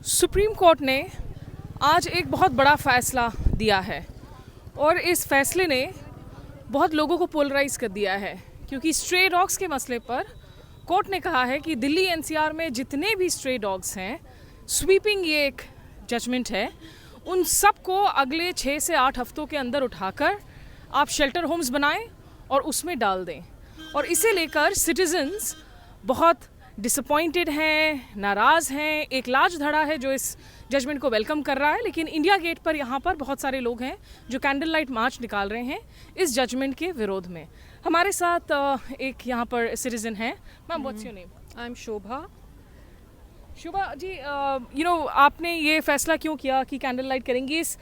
Supreme court ने आज एक बहुत बड़ा फ़ैसला दिया है और इस फैसले ने बहुत लोगों को पोलराइज कर दिया है, क्योंकि स्ट्रे डॉग्स के मसले पर कोर्ट ने कहा है कि दिल्ली एनसीआर में जितने भी स्ट्रे डॉग्स हैं, स्वीपिंग ये एक जजमेंट है, उन सबको अगले 6 से 8 हफ्तों के अंदर उठाकर आप शेल्टर होम्स बनाएं और उसमें डाल दें। और इसे लेकर सिटीजन्स बहुत डिसअपॉइंटेड हैं, नाराज़ हैं। एक लार्ज धड़ा है जो इस जजमेंट को वेलकम कर रहा है, लेकिन इंडिया गेट पर यहाँ पर बहुत सारे लोग हैं जो कैंडल लाइट मार्च निकाल रहे हैं इस जजमेंट के विरोध में। हमारे साथ एक यहाँ पर सिटीजन है। Ma'am, what's your name? I am Shobha. Shubha ji, आपने ये फैसला क्यों किया कि कैंडल लाइट करेंगी? इस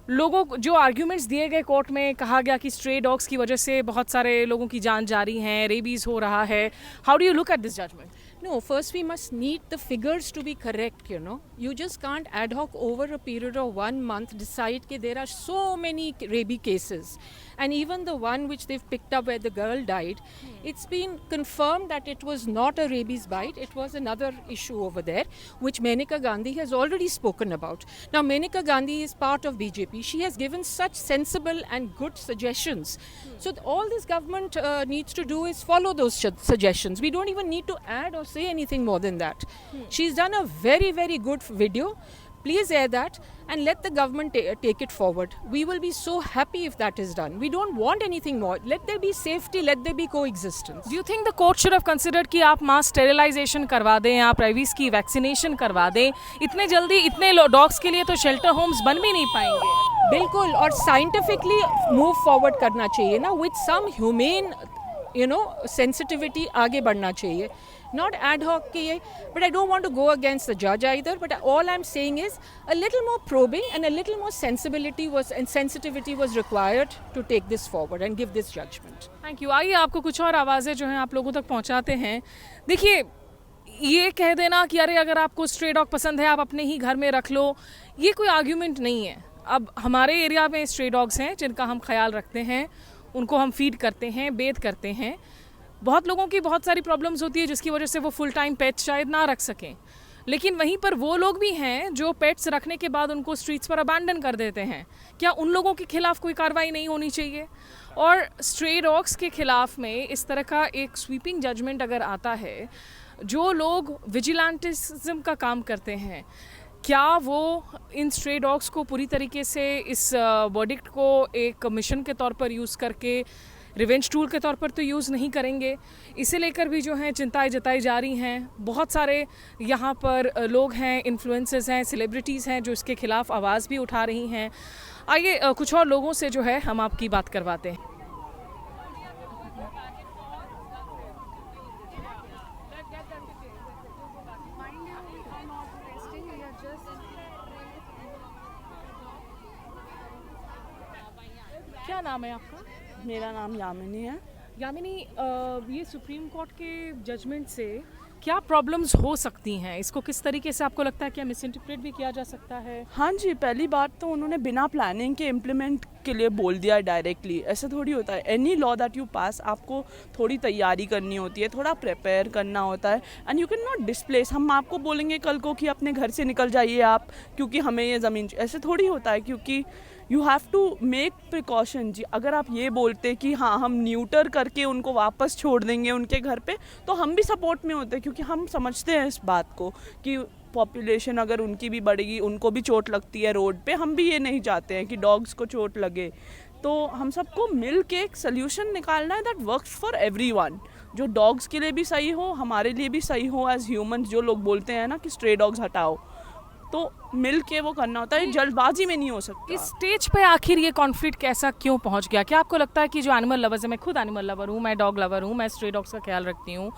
लोगों को जो आर्ग्यूमेंट्स दिए गए कोर्ट में, कहा गया कि स्ट्रे डॉग्स की वजह से बहुत सारे लोगों की जान जा रही हैं, रेबीज़ हो रहा है। How do you look at this judgement? No, first we must need the figures to be correct, you know. You just can't ad hoc over a period of 1 month decide that there are so many rabies cases. And even the one which they've picked up where the girl died, it's been confirmed that it was not a rabies bite, it was another issue over there, which Maneka Gandhi has already spoken about. Now, Maneka Gandhi is part of BJP. She has given such sensible and good suggestions. So all this government needs to do is follow those suggestions. We don't even need to add or say anything more than that. She's done a very, very good video. Please air that and let the government take it forward. We will be so happy if that is done. We don't want anything more. Let there be safety, let there be coexistence. Do you think the court should have considered कि आप मास sterilisation करवा दें, आप rabies की vaccination करवा दें? इतने जल्दी इतने डॉग्स के लिए तो शेल्टर होम्स बन भी नहीं पाएंगे। बिल्कुल, और साइंटिफिकली मूव फॉरवर्ड करना चाहिए ना, विद सम ह्यूमेन sensitivity आगे बढ़ना चाहिए, not ad hoc के ये. But I don't want to go against the judge either, but all I'm saying is a little more probing and a little more sensibility and sensitivity was required to take this forward and give this judgment. Thank you. आइए आपको कुछ और आवाज़ें जो हैं आप लोगों तक पहुंचाते हैं। देखिए, ये कह देना कि अरे अगर आपको स्ट्रे डॉग पसंद है आप अपने ही घर में रख लो, ये कोई आर्ग्यूमेंट नहीं है। अब हमारे एरिया में स्ट्रे डॉग्स हैं जिनका हम ख्याल रखते हैं, उनको हम फीड करते हैं, बेथ करते हैं। बहुत लोगों की बहुत सारी प्रॉब्लम्स होती है जिसकी वजह से वो फुल टाइम पेट्स शायद ना रख सकें, लेकिन वहीं पर वो लोग भी हैं जो पेट्स रखने के बाद उनको स्ट्रीट्स पर अबैंडन कर देते हैं। क्या उन लोगों के खिलाफ कोई कार्रवाई नहीं होनी चाहिए? और स्ट्रे डॉग्स के खिलाफ में इस तरह का एक स्वीपिंग जजमेंट अगर आता है, जो लोग विजिलेंटिज्म का काम करते हैं, क्या वो इन स्ट्रे डॉग्स को पूरी तरीके से इस वर्डिक्ट को एक मिशन के तौर पर यूज़ करके रिवेंज टूल के तौर पर तो यूज़ नहीं करेंगे? इसे लेकर भी जो हैं चिंताएं जताई जा रही हैं। बहुत सारे यहाँ पर लोग हैं, इन्फ्लुएंसर्स हैं, सेलिब्रिटीज़ हैं जो इसके खिलाफ आवाज़ भी उठा रही हैं। आइए कुछ और लोगों से जो है हम आपकी बात करवाते हैं। क्या नाम है आपका? मेरा नाम यामिनी है। यामिनी, ये सुप्रीम कोर्ट के जजमेंट से क्या प्रॉब्लम्स हो सकती हैं? इसको किस तरीके से आपको लगता है, क्या मिस इंटरप्रेट भी किया जा सकता है? हाँ जी, पहली बात तो उन्होंने बिना प्लानिंग के इम्प्लीमेंट के लिए बोल दिया डायरेक्टली। ऐसा थोड़ी होता है। Any law that you pass, आपको थोड़ी तैयारी करनी होती है, थोड़ा प्रिपेयर करना होता है, and you can not displace. हम आपको बोलेंगे कल को कि अपने घर से निकल जाइए आप, क्योंकि हमें ये ज़मीन, ऐसे थोड़ी होता है। क्योंकि you have to make precaution जी। अगर आप ये बोलते कि हाँ हम न्यूटर करके उनको वापस छोड़ देंगे उनके घर पे, तो हम भी सपोर्ट में होते, क्योंकि हम समझते हैं इस बात को कि पॉपुलेशन अगर उनकी भी बढ़ेगी, उनको भी चोट लगती है रोड पे। हम भी ये नहीं चाहते हैं कि डॉग्स को चोट लगे। तो हम सबको मिल के एक सोल्यूशन निकालना है दैट वर्क्स फॉर एवरीवन, जो डॉग्स के लिए भी सही हो, हमारे लिए भी सही हो एज ह्यूमंस। जो लोग बोलते हैं ना कि स्ट्रे डॉग्स हटाओ, तो मिल के वो करना होता है, जल्दबाजी में नहीं हो सकता। इस स्टेज पे आखिर ये कॉन्फ्लिक्ट कैसा क्यों पहुंच गया? क्या आपको लगता है कि जो एनिमल लवर्स है, मैं खुद एनिमल लवर हूँ, मैं डॉग लवर हूँ, मैं स्ट्रे डॉग्स का ख्याल रखती हूँ,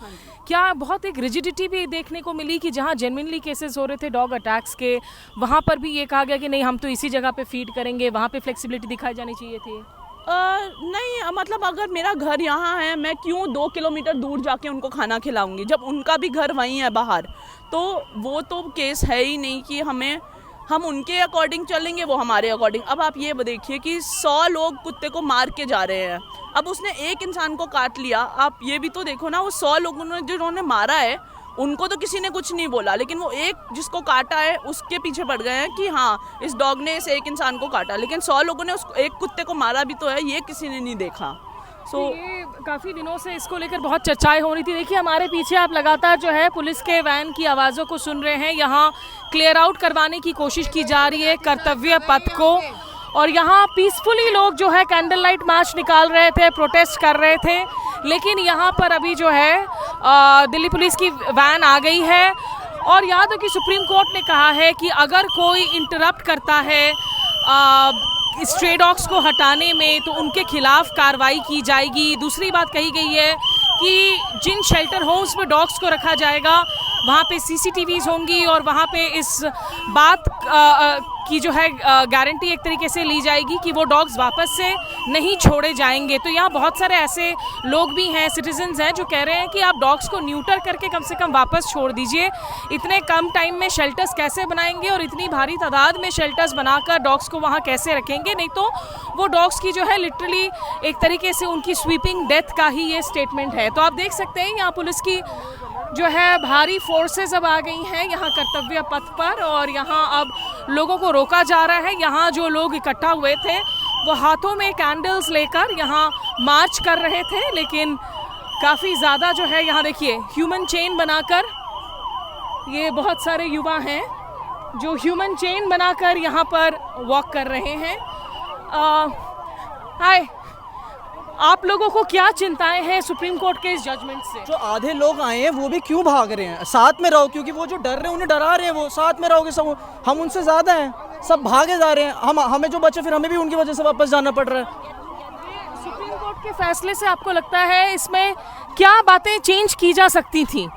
क्या बहुत एक रिजिडिटी भी देखने को मिली कि जहाँ जेन्युइनली केसेस हो रहे थे डॉग अटैक्स के, वहाँ पर भी ये कहा गया कि नहीं हम तो इसी जगह पे फीड करेंगे, वहाँ पे फ्लेक्सिबिलिटी दिखाई जानी चाहिए थी? नहीं, मतलब अगर मेरा घर यहाँ है, मैं क्यों 2 किलोमीटर दूर जाके उनको खाना खिलाऊंगी जब उनका भी घर वहीं है बाहर? तो वो तो केस है ही नहीं कि हम उनके अकॉर्डिंग चलेंगे, वो हमारे अकॉर्डिंग। अब आप ये देखिए कि 100 लोग कुत्ते को मार के जा रहे हैं, अब उसने एक इंसान को काट लिया। आप ये भी तो देखो ना, वो 100 लोगों ने जिन्होंने मारा है उनको तो किसी ने कुछ नहीं बोला, लेकिन वो एक जिसको काटा है उसके पीछे पड़ गए हैं कि हाँ इस डॉग ने इस एक इंसान को काटा, लेकिन 100 लोगों ने उसको एक कुत्ते को मारा भी तो है, ये किसी ने नहीं देखा। तो ये काफ़ी दिनों से इसको लेकर बहुत चर्चाएं हो रही थी। देखिए हमारे पीछे आप लगातार जो है पुलिस के वैन की आवाज़ों को सुन रहे हैं। यहाँ क्लियर आउट करवाने की कोशिश की जा रही है कर्तव्य पथ को, और यहाँ पीसफुली लोग जो है कैंडल लाइट मार्च निकाल रहे थे, प्रोटेस्ट कर रहे थे, लेकिन यहाँ पर अभी जो है दिल्ली पुलिस की वैन आ गई है। और यहाँ तक कि सुप्रीम कोर्ट ने कहा है कि अगर कोई इंटरप्ट करता है स्ट्रे डॉग्स को हटाने में तो उनके खिलाफ कार्रवाई की जाएगी। दूसरी बात कही गई है कि जिन शेल्टर होम्स में डॉग्स को रखा जाएगा वहाँ पे CCTVs होंगी और वहाँ पे इस बात की जो है गारंटी एक तरीके से ली जाएगी कि वो डॉग्स वापस से नहीं छोड़े जाएंगे। तो यहाँ बहुत सारे ऐसे लोग भी हैं, सिटीजन्स हैं, जो कह रहे हैं कि आप डॉग्स को न्यूटर करके कम से कम वापस छोड़ दीजिए। इतने कम टाइम में शेल्टर्स कैसे बनाएंगे और इतनी भारी तादाद में शेल्टर्स बनाकर डॉग्स को वहाँ कैसे रखेंगे? नहीं तो वो डॉग्स की जो है लिटरली एक तरीके से उनकी स्वीपिंग डेथ का ही ये स्टेटमेंट है। तो आप देख सकते हैं यहाँ पुलिस की जो है भारी फोर्सेस अब आ गई हैं यहाँ कर्तव्य पथ पर, और यहाँ अब लोगों को रोका जा रहा है। यहाँ जो लोग इकट्ठा हुए थे वो हाथों में कैंडल्स लेकर यहाँ मार्च कर रहे थे, लेकिन काफ़ी ज़्यादा जो है यहाँ देखिए ह्यूमन चेन बनाकर, ये बहुत सारे युवा हैं जो ह्यूमन चेन बनाकर यहाँ पर वॉक कर रहे हैं। हाय, आप लोगों को क्या चिंताएं हैं सुप्रीम कोर्ट के इस जजमेंट से? जो आधे लोग आए हैं वो भी क्यों भाग रहे हैं? साथ में रहो, क्योंकि वो जो डर रहे हैं उन्हें डरा रहे हैं, वो साथ में रहोगे सब, हम उनसे ज़्यादा हैं, सब भागे जा रहे हैं, हमें जो बचे फिर हमें भी उनकी वजह से वापस जाना पड़ रहा है। सुप्रीम कोर्ट के फैसले से आपको लगता है इसमें क्या बातें चेंज की जा सकती थी,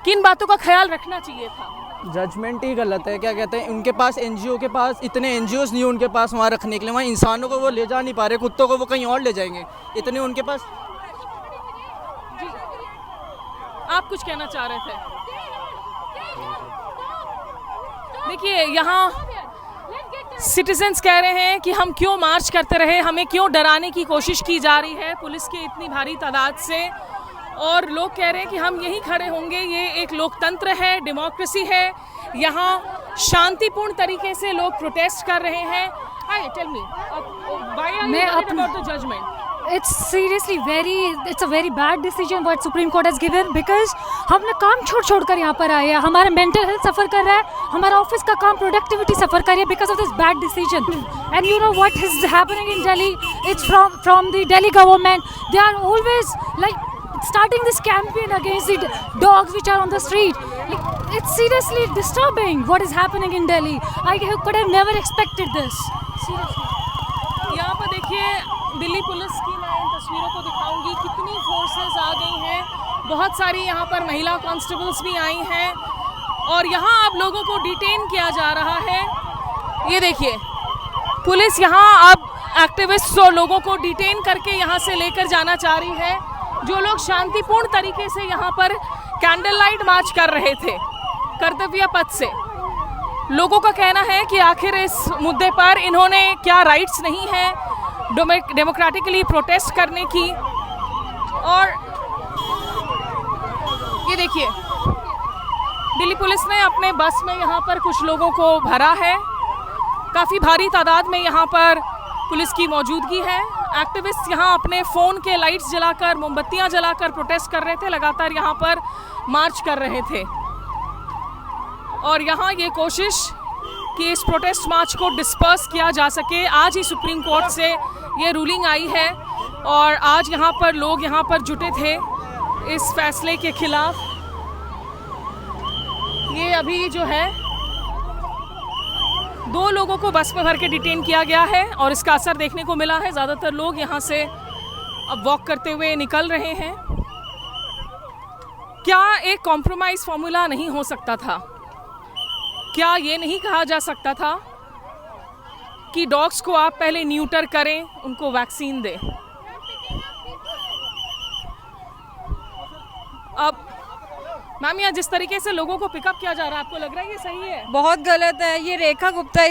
किन बातों का ख्याल रखना चाहिए था? जजमेंट ही गलत है। क्या कहते हैं, उनके पास NGO के पास इतने NGOs नहीं, उनके पास वहाँ रखने के लिए, वहाँ इंसानों को वो ले जा नहीं पा रहे, कुत्तों को वो कहीं और ले जाएंगे, इतने उनके पास। आप कुछ कहना चाह रहे थे? देखिए यहाँ सिटीजन्स कह रहे हैं कि हम क्यों मार्च करते रहे, हमें क्यों डराने की कोशिश की जा रही है पुलिस की इतनी भारी तादाद से, और लोग कह रहे हैं कि हम यहीं खड़े होंगे। ये एक लोकतंत्र है, डेमोक्रेसी है, यहाँ शांतिपूर्ण तरीके से लोग प्रोटेस्ट कर रहे हैं। Hi, tell me, why are you worried about the judgement? It's seriously it's a very bad decision what Supreme Court has given, because हमने काम छोड़ कर यहाँ पर आए हैं, हमारा मेंटल हेल्थ सफ़र कर रहा है, हमारा ऑफिस का काम प्रोडक्टिविटी सफ़र कर रही है because of this bad decision. And you know what is happening in Delhi? It's from the Delhi government. They are always like starting this campaign against the dogs which are on the street. Like, it's seriously disturbing what is happening in Delhi. I could have never expected this. Seriously. यहाँ पर देखिए Delhi police की मैं इन तस्वीरों को दिखाऊंगी, कितनी forces आ गई हैं, बहुत सारी यहाँ पर महिला कांस्टेबल्स भी आई हैं, और यहाँ अब लोगों को डिटेन किया जा रहा है। ये देखिए पुलिस यहाँ अब एक्टिविस्ट्स और लोगों को डिटेन करके यहाँ से लेकर जाना चाह रही है, जो लोग शांतिपूर्ण तरीके से यहाँ पर कैंडल लाइट मार्च कर रहे थे कर्तव्य पथ से। लोगों का कहना है कि आखिर इस मुद्दे पर इन्होंने क्या राइट्स नहीं है डेमोक्रेटिकली प्रोटेस्ट करने की। और ये देखिए दिल्ली पुलिस ने अपने बस में यहाँ पर कुछ लोगों को भरा है, काफ़ी भारी तादाद में यहाँ पर पुलिस की मौजूदगी है। एक्टिविस्ट यहाँ अपने फ़ोन के लाइट्स जलाकर, मोमबत्तियाँ जलाकर प्रोटेस्ट कर रहे थे, लगातार यहाँ पर मार्च कर रहे थे। और यहाँ ये कोशिश कि इस प्रोटेस्ट मार्च को डिस्पर्स किया जा सके, आज ही सुप्रीम कोर्ट से ये रूलिंग आई है, और आज यहाँ पर लोग यहाँ पर जुटे थे इस फैसले के खिलाफ। ये अभी जो है 2 लोगों को बस में भर के डिटेन किया गया है, और इसका असर देखने को मिला है। ज़्यादातर लोग यहाँ से अब वॉक करते हुए निकल रहे हैं। क्या एक कॉम्प्रोमाइज़ फॉर्मूला नहीं हो सकता था? क्या ये नहीं कहा जा सकता था कि डॉग्स को आप पहले न्यूटर करें, उनको वैक्सीन दें? अब मैम यहाँ जिस तरीके से लोगों को पिकअप किया जा रहा है, आपको लग रहा है ये सही है? बहुत गलत है ये। Rekha Gupta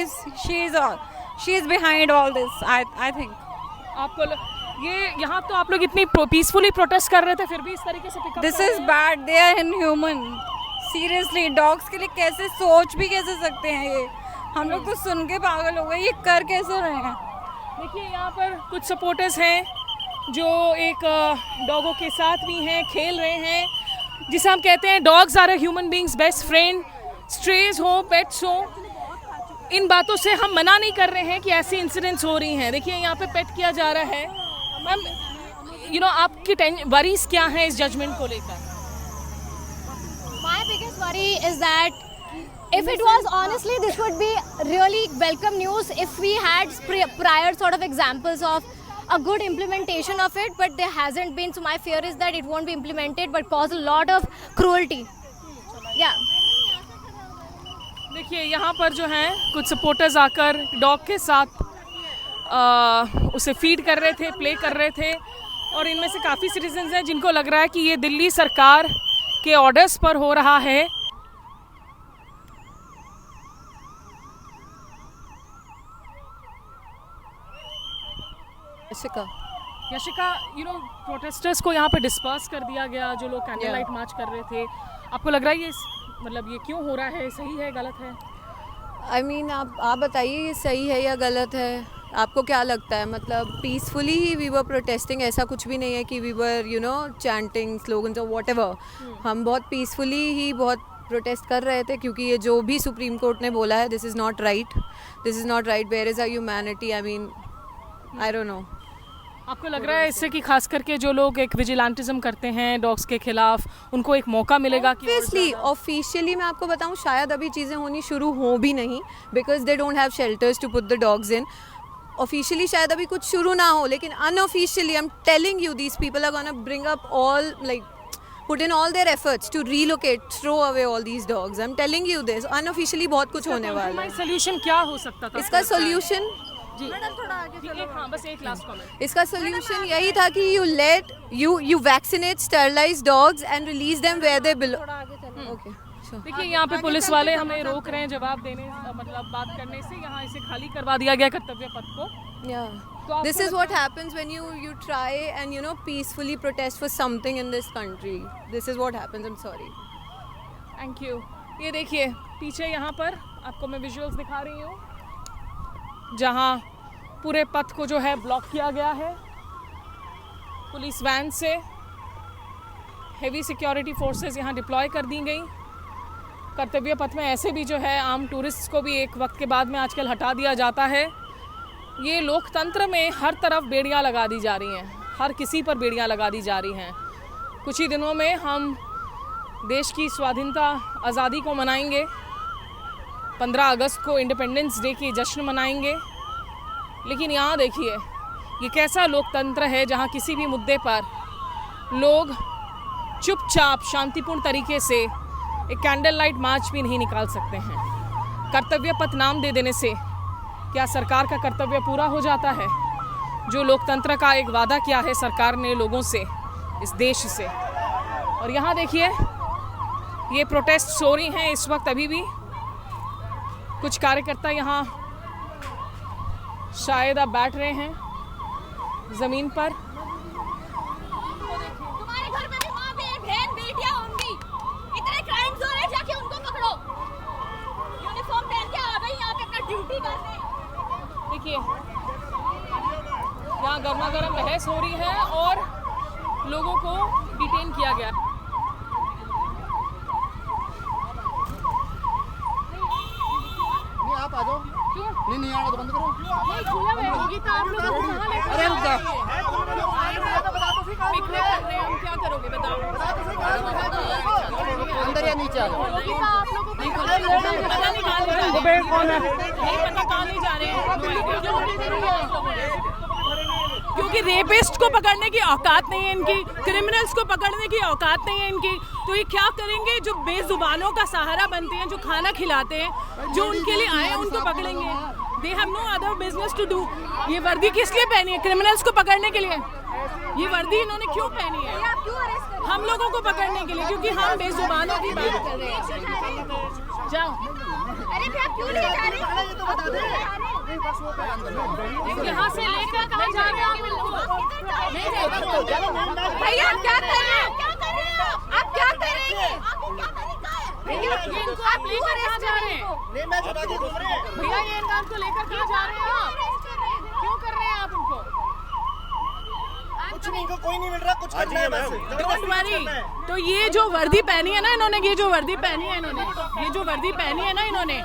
she is behind all this, I think. आपको ये यहाँ तो आप लोग इतनी पीसफुली प्रोटेस्ट कर रहे थे, फिर भी इस तरीके से pickup? This is bad, they are inhuman. Seriously dogs के लिए कैसे सोच भी कैसे सकते हैं ये, हम लोग तो सुन के पागल हो गए, ये कर कैसे रहे हैं। देखिए यहाँ पर कुछ सपोर्टर्स हैं जो एक डॉगों के साथ भी हैं, खेल रहे हैं, जिसे हम कहते हैं dogs are human beings best friend. Strays हो, पेट्स हो, इन बातों से हम मना नहीं कर रहे हैं कि ऐसी इंसिडेंट्स हो रही हैं। देखिए यहाँ पे पेट किया जा रहा है। मैम आपकी वरीज क्या हैं इस जजमेंट को लेकर? My biggest worry is that if it was honestly, this would be really welcome news if we had prior sort of examples of a good implementation of it, but there hasn't been. So my fear is that it won't be implemented but cause a lot of cruelty. Yeah. देखिए यहाँ पर जो हैं कुछ supporters आकर dog के साथ उसे फीड कर रहे थे, प्ले कर रहे थे, और इनमें से काफ़ी सिटीजन्स हैं जिनको लग रहा है कि ये दिल्ली सरकार के ऑर्डर्स पर हो रहा है। यशिका, प्रोटेस्टर्स को यहाँ पे डिस्पर्स कर दिया गया, जो लोग कैंडल लाइट मार्च कर रहे थे। आपको लग रहा है ये क्यों हो रहा है, सही है गलत है? I mean, आप बताइए ये सही है या गलत है, आपको क्या लगता है? मतलब पीसफुली ही वी वर प्रोटेस्टिंग, ऐसा कुछ भी नहीं है कि वी वर चैंटिंग स्लोगन्स और व्हाटएवर। हम बहुत पीसफुली ही बहुत प्रोटेस्ट कर रहे थे, क्योंकि ये जो भी सुप्रीम कोर्ट ने बोला है, this is not right, where is our humanity? I mean, I don't know. आपको लग रहा है इससे कि खास करके जो लोग एक विजिलेंटिज्म करते हैं डॉग्स के खिलाफ, उनको एक मौका मिलेगा कि ऑफिशियली मैं आपको बताऊं, शायद अभी चीज़ें होनी शुरू हो भी नहीं, because they don't have shelters to put the dogs in. Officially शायद अभी कुछ शुरू ना हो, लेकिन unofficially I am telling you, these people are gonna bring up all, like put in all their efforts to relocate, throw away all these dogs. I'm telling you this, unofficially बहुत कुछ होने वाला है। सोल्यूशन क्या हो सकता था इसका? सोल्यूशन बस एक लास्ट कमेंट। इसका सोल्यूशन यही था कि you vaccinate sterilized dogs and release them where they belong. Okay. देखिए यहाँ पे पुलिस वाले हमें रोक रहे हैं जवाब देने, मतलब बात करने से। यहाँ इसे खाली करवा दिया गया कर्तव्य पथ को। Yeah. This is what happens when you try and peacefully protest for something in this country. This is what happens. I'm sorry. Thank you. ये देखिए पीछे यहाँ पर आपको मैं विजुअल्स दिखा रही हूँ, जहाँ पूरे पथ को जो है ब्लॉक किया गया है पुलिस वैन से। हेवी सिक्योरिटी फोर्सेस यहाँ डिप्लॉय कर दी गई। कर्तव्य पथ में ऐसे भी जो है आम टूरिस्ट को भी एक वक्त के बाद में आजकल हटा दिया जाता है। ये लोकतंत्र में हर तरफ बेड़ियाँ लगा दी जा रही हैं, हर किसी पर बेड़ियाँ लगा दी जा रही हैं। कुछ ही दिनों में हम देश की स्वाधीनता आज़ादी को मनाएंगे, 15 अगस्त को इंडिपेंडेंस डे की जश्न मनाएंगे, लेकिन यहाँ देखिए ये कैसा लोकतंत्र है जहाँ किसी भी मुद्दे पर लोग चुपचाप शांतिपूर्ण तरीके से एक कैंडल लाइट मार्च भी नहीं निकाल सकते हैं। कर्तव्य पथ नाम दे देने से क्या सरकार का कर्तव्य पूरा हो जाता है? जो लोकतंत्र का एक वादा किया है सरकार ने लोगों से, इस देश से। और यहाँ देखिए ये प्रोटेस्ट हो रही हैं इस वक्त। अभी भी कुछ कार्यकर्ता यहाँ शायद अब बैठ रहे हैं ज़मीन पर। तुम्हारे घर में भी माँ बहन बेटियां होंगी, इतने क्राइम्स हो रहे हैं, जाके उनको पकड़ो। यूनिफॉर्म पहन के आ गई यहाँ पे अपना ड्यूटी करने। देखिए यहाँ गर्मा गर्म बहस हो रही है और लोगों को डिटेन किया गया। आप आ जाओ। क्यों? नहीं आना तो बंद करो। नहीं खुला होगी तो आप लोगों को कहाँ ले? अरे रुक जाओ। पिकनिक कर रहे हैं हम, क्या करोगे बताओ? अंदर या नीचे आ जाओ। होगी तो आप लोगों को नहीं खुला, पता नहीं कहाँ ले जा रहे हैं। कौन है? नहीं पता कहाँ ले जा रहे हैं। क्योंकि रेपिस्ट को पकड़ने की औकात नहीं है इनकी, क्रिमिनल्स को पकड़ने की औकात नहीं है इनकी, तो ये क्या करेंगे? जो बेजुबानों का सहारा बनते हैं, जो खाना खिलाते हैं, जो उनके लिए आए हैं उनको पकड़ेंगे। They have no other business to do. ये वर्दी किस लिए पहनी है? क्रिमिनल्स को पकड़ने के लिए। ये वर्दी इन्होंने क्यों पहनी है? हम लोगों को पकड़ने के लिए, क्योंकि हम बेजुबानों की बात कर रहे हैं। जाओ। अरे भैया क्यों ले जा रहे हो? यहाँ से लेकर कहाँ जा रहे हैं? भैया क्या कर रहे हो? क्या कर रहे हो? आप क्या करेंगे? भैया ये इनको आप लेकर कहाँ जा रहे हैं? नहीं मैं चुरा के घूम रहे हैं। भैया ये इनको आपको लेकर कहाँ जा रहे हैं आप? क्यों कर रहे हैं आप इनको? कुछ नहीं, इनको कोई नहीं मिल रहा, कुछ करना है बस। Don't worry. तो ये जो वर्दी पहनी है ना इन्होंने, ये जो वर्दी पहनी है इन्होंने, ये जो वर्दी पहनी है ना इन्होंने,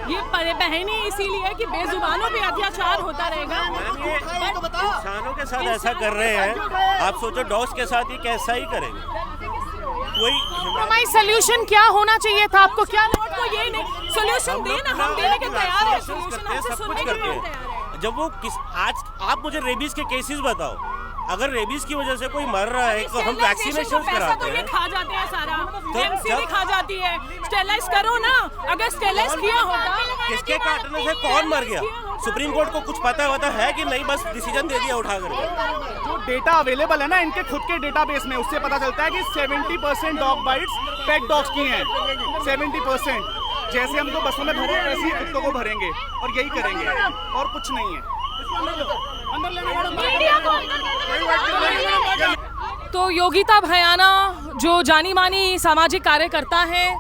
ये पहनी इसीलिए कि बेजुबानों पे अत्याचार होता रहेगा। इंसानों के साथ ऐसा कर रहे हैं, आप सोचो डॉग्स के साथ ये कैसा ही करेंगे। कोई कॉम्प्रोमाइज सोल्यूशन क्या होना चाहिए था आपको? क्या आपको ये नहीं सोल्यूशन देना, हम देने के तैयार है, सोल्यूशन हमसे सुनने के लिए तैयार है। जब वो आज आप मुझे रेबीज के केसेस बताओ, अगर रेबीज की वजह से कोई मर रहा है तो हम वैक्सीनेशन कराते तो ये हैं। खा जाते हैं सारा, एमसी भी खा जाती है। स्टेरलाइज करो ना, अगर स्टेरलाइज किया होता, किसके काटने से कौन मर गया? सुप्रीम कोर्ट को कुछ पता है कि नहीं, बस डिसीजन दे दिया उठा करके। जो डेटा अवेलेबल है ना इनके खुद के डेटाबेस में, उससे पता चलता है कि 70% डॉग बाइट्स पेट डॉग्स की हैं। 70%। जैसे हम तो बसों में भरे हैं वैसे ही कुत्तों को भरेंगे और यही करेंगे और कुछ नहीं है। तो योगिता भयाना जो जानी मानी सामाजिक कार्यकर्ता हैं,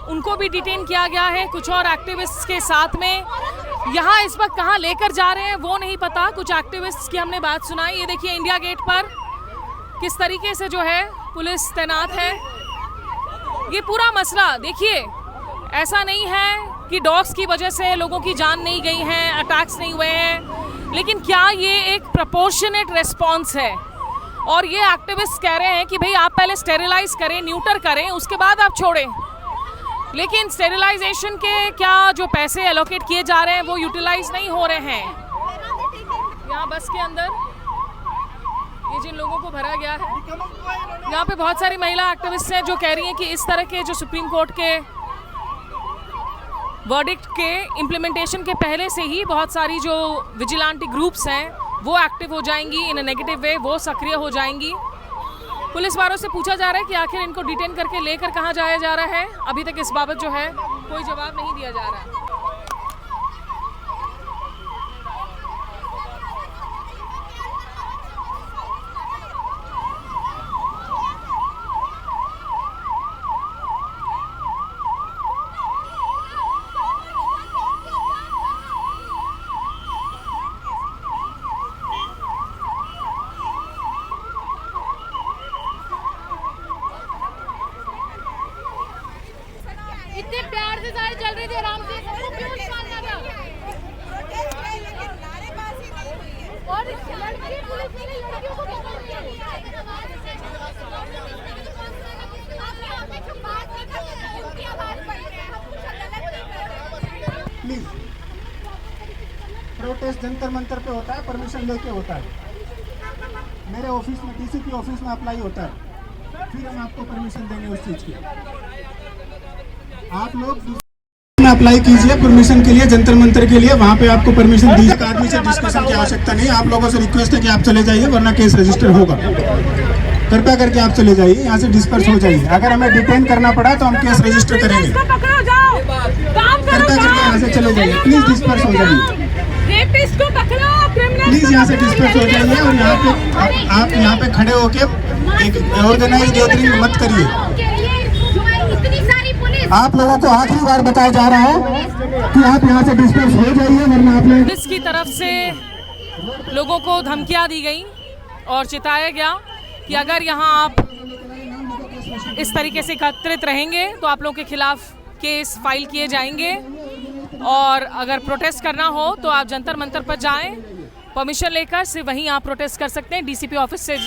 उनको भी डिटेन किया गया है कुछ और एक्टिविस्ट्स के साथ में। यहाँ इस वक्त कहाँ लेकर जा रहे हैं वो नहीं पता। कुछ एक्टिविस्ट्स की हमने बात सुनाई। ये देखिए इंडिया गेट पर किस तरीके से जो है पुलिस तैनात है। ये पूरा मसला देखिए, ऐसा नहीं है कि डॉग्स की वजह से लोगों की जान नहीं गई है, अटैक्स नहीं हुए हैं, लेकिन क्या ये एक प्रोपोर्शनेट रिस्पॉन्स है? और ये एक्टिविस्ट कह रहे हैं कि भाई आप पहले स्टेरिलाइज करें, न्यूटर करें, उसके बाद आप छोड़ें। लेकिन स्टेरिलाइजेशन के क्या जो पैसे एलोकेट किए जा रहे हैं वो यूटिलाइज नहीं हो रहे हैं। यहाँ बस के अंदर ये जिन लोगों को भरा गया है, यहाँ पे बहुत सारी महिला एक्टिविस्ट हैं जो कह रही हैं कि इस तरह के जो सुप्रीम कोर्ट के वर्डिक्ट के इम्प्लीमेंटेशन के पहले से ही बहुत सारी जो विजिलेंटी ग्रुप्स हैं वो एक्टिव हो जाएंगी इन अ नेगेटिव वे, वो सक्रिय हो जाएंगी। पुलिस वालों से पूछा जा रहा है कि आखिर इनको डिटेन करके लेकर कहाँ जाया जा रहा है। अभी तक इस बाबत जो है कोई जवाब नहीं दिया जा रहा है। इतने प्यार से सारे चल रहे थे आराम से, वो क्यों निकालना था? और लड़की पुलिस ने लड़कियों को प्लीज, प्रोटेस्ट जंतर मंतर पे होता है, परमिशन लेके होता है। मेरे ऑफिस में, डीसीपी ऑफिस में अप्लाई होता है, फिर हम आपको परमिशन देंगे उस चीज़ की। आप लोग में अप्लाई कीजिए परमिशन के लिए, जंतर मंतर के लिए, वहाँ पे आपको परमिशन दी। आदमी से डिस्कशन की आवश्यकता नहीं। आप लोगों से रिक्वेस्ट है कि आप चले जाइए वरना केस रजिस्टर होगा। कृपया करके आप चले जाइए, यहाँ से डिस्पर्स हो जाइए। अगर हमें डिटेन करना पड़ा तो हम केस रजिस्टर करेंगे। कृपया करके यहाँ से चले जाइए, प्लीज डिस्पर्स हो जाइए। प्लीज यहाँ से डिस्पर्स हो जाइए और यहाँ पे आप यहाँ पे खड़े होके एक ऑर्गेनाइज गैदरिंग मत करिए। आप लोगों को आखिरी बार बताया जा रहा है कि आप यहाँ से डिस्पर्स हो जाइए वरना आप लोग। पुलिस की तरफ से लोगों को धमकियां दी गई और चिताया गया कि अगर यहाँ आप इस तरीके से एकत्रित रहेंगे तो आप लोगों के खिलाफ केस फाइल किए जाएंगे और अगर प्रोटेस्ट करना हो तो आप जंतर मंतर पर जाएं, परमिशन लेकर सिर्फ वहीं आप प्रोटेस्ट कर सकते हैं डीसीपी ऑफिस से।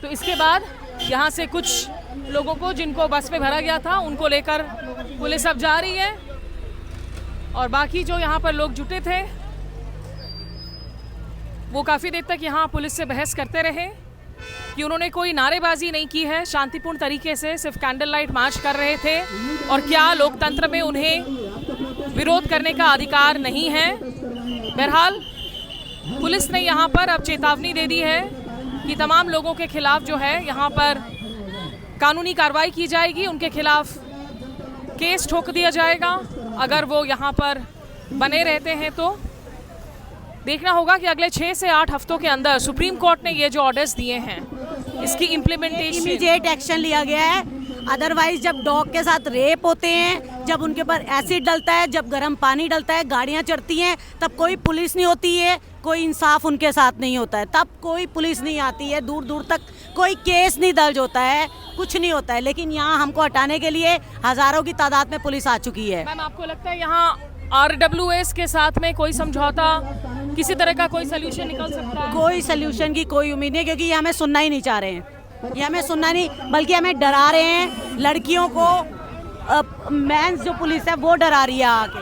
तो इसके बाद यहाँ से कुछ लोगों को जिनको बस में भरा गया था उनको लेकर पुलिस अब जा रही है और बाकी जो यहाँ पर लोग जुटे थे वो काफ़ी देर तक यहाँ पुलिस से बहस करते रहे कि उन्होंने कोई नारेबाजी नहीं की है, शांतिपूर्ण तरीके से सिर्फ कैंडल लाइट मार्च कर रहे थे और क्या लोकतंत्र में उन्हें विरोध करने का अधिकार नहीं है। बहरहाल पुलिस ने यहाँ पर अब चेतावनी दे दी है कि तमाम लोगों के खिलाफ जो है यहाँ पर कानूनी कार्रवाई की जाएगी, उनके खिलाफ केस ठोक दिया जाएगा अगर वो यहाँ पर बने रहते हैं। तो देखना होगा कि अगले 6 से 8 हफ्तों के अंदर सुप्रीम कोर्ट ने ये जो ऑर्डर्स दिए हैं इसकी इम्प्लीमेंटेशन, इमीडिएट एक्शन लिया गया है। अदरवाइज जब डॉग के साथ रेप होते हैं, जब उनके ऊपर एसिड डलता है, जब गर्म पानी डलता है, गाड़ियाँ चढ़ती हैं, तब कोई पुलिस नहीं होती है, कोई इंसाफ उनके साथ नहीं होता है, तब कोई पुलिस नहीं आती है, दूर दूर तक कोई केस नहीं दर्ज होता है, कुछ नहीं होता है। लेकिन यहाँ हमको हटाने के लिए हज़ारों की तादाद में पुलिस आ चुकी है। मैम आपको लगता है यहाँ RWS के साथ में कोई समझौता, किसी तरह का कोई सोल्यूशन निकल सकता है? कोई सोल्यूशन की कोई उम्मीद नहीं, क्योंकि ये हमें सुनना ही नहीं चाह रहे हैं। ये हमें सुनना नहीं, बल्कि हमें डरा रहे हैं। लड़कियों को मेंस जो पुलिस है वो डरा रही है आके।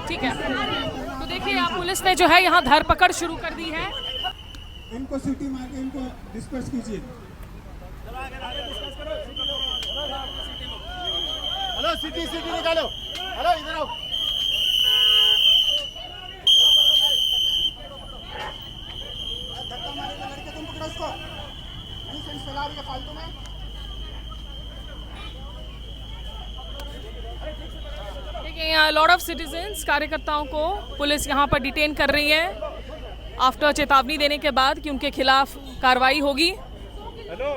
ठीक है, तो देखिए आप पुलिस ने जो है यहाँ धरपकड़ शुरू कर दी है। इनको सीटी मार के इनको डिस्पर्स कीजिए। हेलो सिटी निकालो। हेलो इधर आओ। धक्का मारेगा लड़के, तुम पकड़ो उसको। नहीं सेंस फैला रही है फालतू में। देखिए यहाँ लॉट ऑफ सिटीजन्स, कार्यकर्ताओं को पुलिस यहाँ पर डिटेन कर रही है आफ्टर चेतावनी देने के बाद कि उनके खिलाफ कार्रवाई होगी। हेलो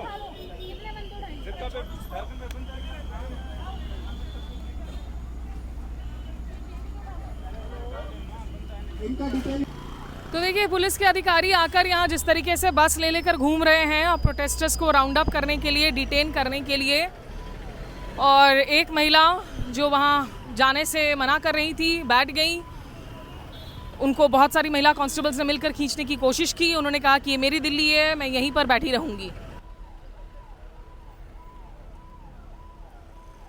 तो देखिए पुलिस के अधिकारी आकर यहाँ जिस तरीके से बस ले लेकर घूम रहे हैं और प्रोटेस्टर्स को राउंड अप करने के लिए, डिटेन करने के लिए, और एक महिला जो वहाँ जाने से मना कर रही थी बैठ गई। उनको बहुत सारी महिला कांस्टेबल्स ने मिलकर खींचने की कोशिश की। उन्होंने कहा कि ये मेरी दिल्ली है, मैं यहीं पर बैठी रहूँगी।